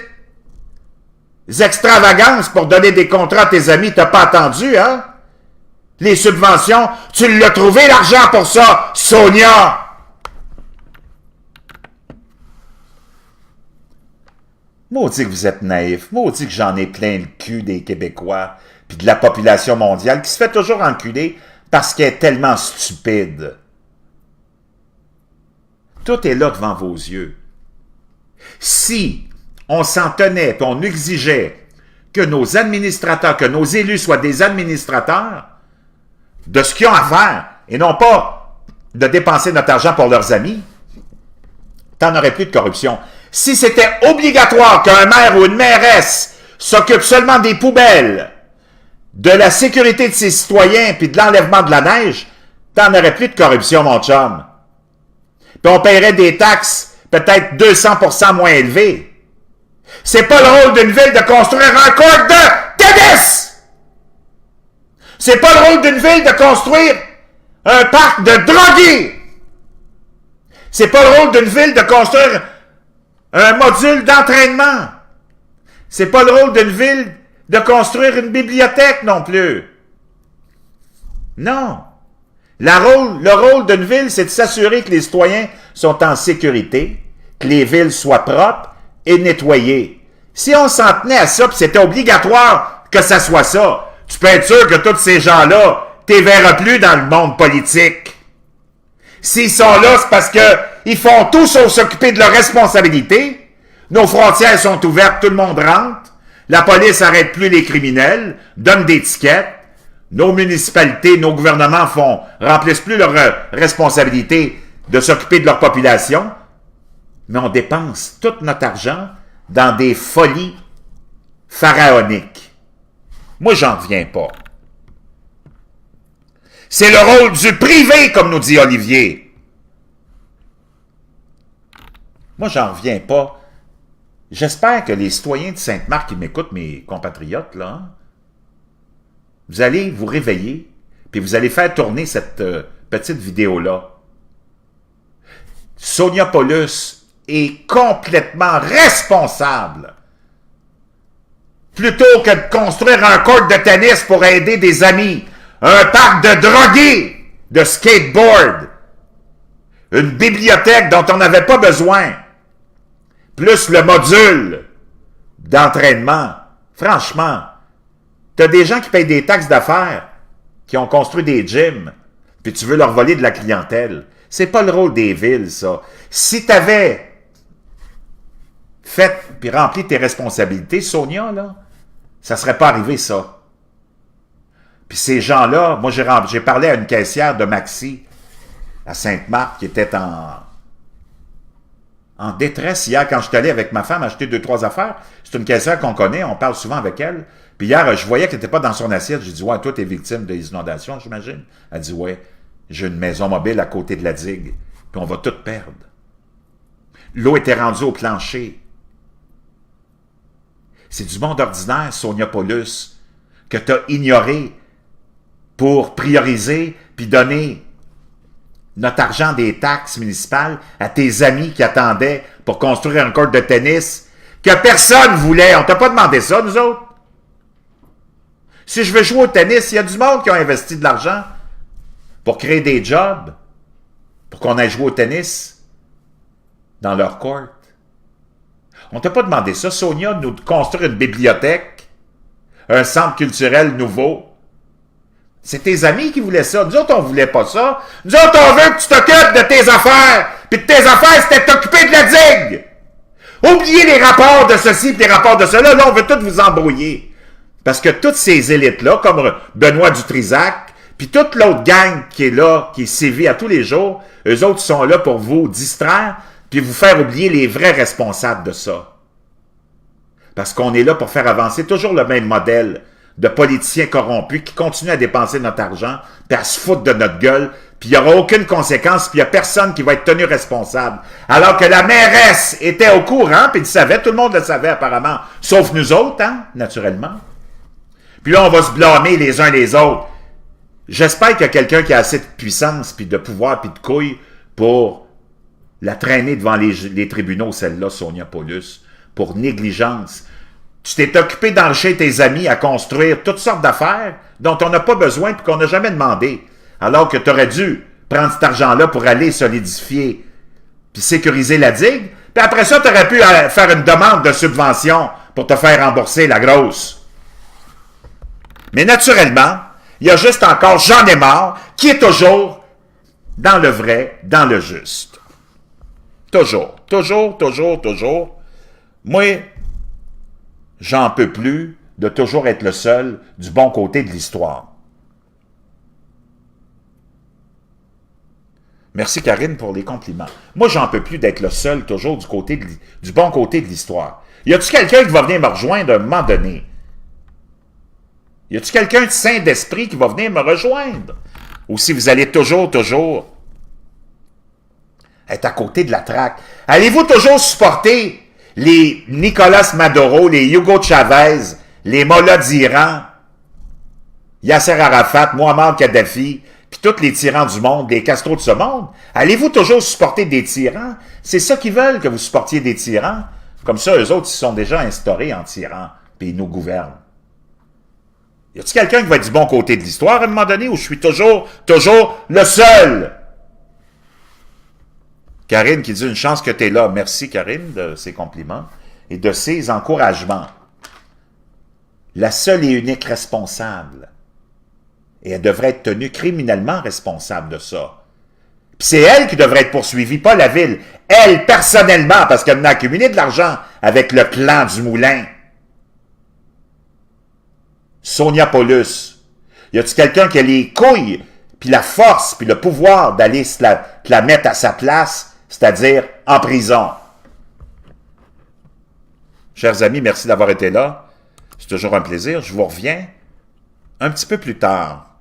extravagances pour donner des contrats à tes amis. T'as pas attendu, hein? Les subventions, tu l'as trouvé l'argent pour ça, Sonia! Maudit que vous êtes naïfs, maudit que j'en ai plein le cul des Québécois, puis de la population mondiale qui se fait toujours enculer parce qu'elle est tellement stupide. Tout est là devant vos yeux. Si on s'en tenait et on exigeait que nos administrateurs, que nos élus soient des administrateurs de ce qu'ils ont à faire, et non pas de dépenser notre argent pour leurs amis, t'en aurais plus de corruption. Si c'était obligatoire qu'un maire ou une mairesse s'occupe seulement des poubelles, de la sécurité de ses citoyens puis de l'enlèvement de la neige, t'en aurais plus de corruption, mon chum. Puis on paierait des taxes peut-être 200% moins élevées. C'est pas le rôle d'une ville de construire un court de tennis! C'est pas le rôle d'une ville de construire un parc de drogués! C'est pas le rôle d'une ville de construire un module d'entraînement. C'est pas le rôle d'une ville de construire une bibliothèque non plus. Non. Le rôle d'une ville, c'est de s'assurer que les citoyens sont en sécurité, que les villes soient propres et nettoyées. Si on s'en tenait à ça, puis c'était obligatoire que ça soit ça, tu peux être sûr que tous ces gens-là, t'es verras plus dans le monde politique. S'ils sont là, c'est parce qu'ils font tout sauf s'occuper de leurs responsabilités. Nos frontières sont ouvertes, tout le monde rentre. La police n'arrête plus les criminels, donne des tickets. Nos municipalités, nos gouvernements remplissent plus leurs responsabilités de s'occuper de leur population. Mais on dépense tout notre argent dans des folies pharaoniques. Moi, j'en reviens pas. C'est le rôle du privé, comme nous dit Olivier. Moi, j'en reviens pas. J'espère que les citoyens de Sainte-Marthe qui m'écoutent, mes compatriotes, là, vous allez vous réveiller, puis vous allez faire tourner cette petite vidéo-là. Sonia Paulus est complètement responsable. Plutôt que de construire un court de tennis pour aider des amis, un parc de drogués, de skateboard, une bibliothèque dont on n'avait pas besoin, plus le module d'entraînement. Franchement, t'as des gens qui payent des taxes d'affaires, qui ont construit des gyms, puis tu veux leur voler de la clientèle. C'est pas le rôle des villes, ça. Si t'avais fait puis rempli tes responsabilités, Sonia, là, ça serait pas arrivé, ça. Puis ces gens-là, moi, j'ai parlé à une caissière de Maxi à Sainte-Marthe qui était en détresse hier quand je suis allé avec ma femme acheter 2-3 affaires. C'est une caissière qu'on connaît, on parle souvent avec elle. Puis hier, je voyais qu'elle n'était pas dans son assiette. J'ai dit, ouais, toi, t'es victime des inondations, j'imagine. Elle dit, ouais, j'ai une maison mobile à côté de la digue, puis on va tout perdre. L'eau était rendue au plancher. C'est du monde ordinaire, Sonia Paulus, que tu as ignoré pour prioriser puis donner notre argent des taxes municipales à tes amis qui attendaient pour construire un court de tennis que personne voulait. On t'a pas demandé ça, nous autres. Si je veux jouer au tennis, il y a du monde qui a investi de l'argent pour créer des jobs, pour qu'on aille jouer au tennis dans leur court. On t'a pas demandé ça, Sonia, de nous construire une bibliothèque, un centre culturel nouveau. C'est tes amis qui voulaient ça. Nous autres, on voulait pas ça. Nous autres, on veut que tu t'occupes de tes affaires. Puis de tes affaires, c'était t'occuper de la digue. Oubliez les rapports de ceci et les rapports de cela. Là, on veut tous vous embrouiller. Parce que toutes ces élites-là, comme Benoît Dutrisac, puis toute l'autre gang qui est là, qui sévit à tous les jours, eux autres sont là pour vous distraire puis vous faire oublier les vrais responsables de ça. Parce qu'on est là pour faire avancer toujours le même modèle de politiciens corrompus qui continuent à dépenser notre argent, puis à se foutre de notre gueule, puis il n'y aura aucune conséquence, puis il n'y a personne qui va être tenu responsable. Alors que la mairesse était au courant, puis il savait, tout le monde le savait apparemment, sauf nous autres, hein, naturellement. Puis là, on va se blâmer les uns les autres. J'espère qu'il y a quelqu'un qui a assez de puissance, puis de pouvoir, puis de couilles pour la traîner devant les tribunaux, celle-là, Sonia Paulus, pour négligence. Tu t'es occupé d'enrichir tes amis à construire toutes sortes d'affaires dont on n'a pas besoin et qu'on n'a jamais demandé. Alors que tu aurais dû prendre cet argent-là pour aller solidifier puis sécuriser la digue. Puis après ça, tu aurais pu faire une demande de subvention pour te faire rembourser la grosse. Mais naturellement, il y a juste encore J'en ai marre qui est toujours dans le vrai, dans le juste. Toujours, toujours, toujours, toujours. Moi, j'en peux plus de toujours être le seul du bon côté de l'histoire. Merci Karine pour les compliments. Moi, j'en peux plus d'être le seul toujours du bon côté de l'histoire. Y a-tu quelqu'un qui va venir me rejoindre à un moment donné? Y a-tu quelqu'un de saint d'esprit qui va venir me rejoindre? Ou si vous allez toujours être à côté de la traque? Allez-vous toujours supporter les Nicolas Maduro, les Hugo Chavez, les Mollahs d'Iran, Yasser Arafat, Muammar Kadhafi, puis tous les tyrans du monde, les Castro de ce monde? Allez-vous toujours supporter des tyrans? C'est ça qu'ils veulent, que vous supportiez des tyrans. Comme ça, eux autres, ils sont déjà instaurés en tyrans, puis ils nous gouvernent. Y a-t-il quelqu'un qui va être du bon côté de l'histoire à un moment donné, où je suis toujours le seul? Karine qui dit une chance que tu es là. Merci Karine de ses compliments et de ses encouragements. La seule et unique responsable, et elle devrait être tenue criminellement responsable de ça. Puis c'est elle qui devrait être poursuivie, pas la ville. Elle, personnellement, parce qu'elle a accumulé de l'argent avec le clan du Moulin. Sonia Paulus. Y a-t-il quelqu'un qui a les couilles, puis la force, puis le pouvoir d'aller la mettre à sa place, c'est-à-dire en prison? Chers amis, merci d'avoir été là. C'est toujours un plaisir. Je vous reviens un petit peu plus tard.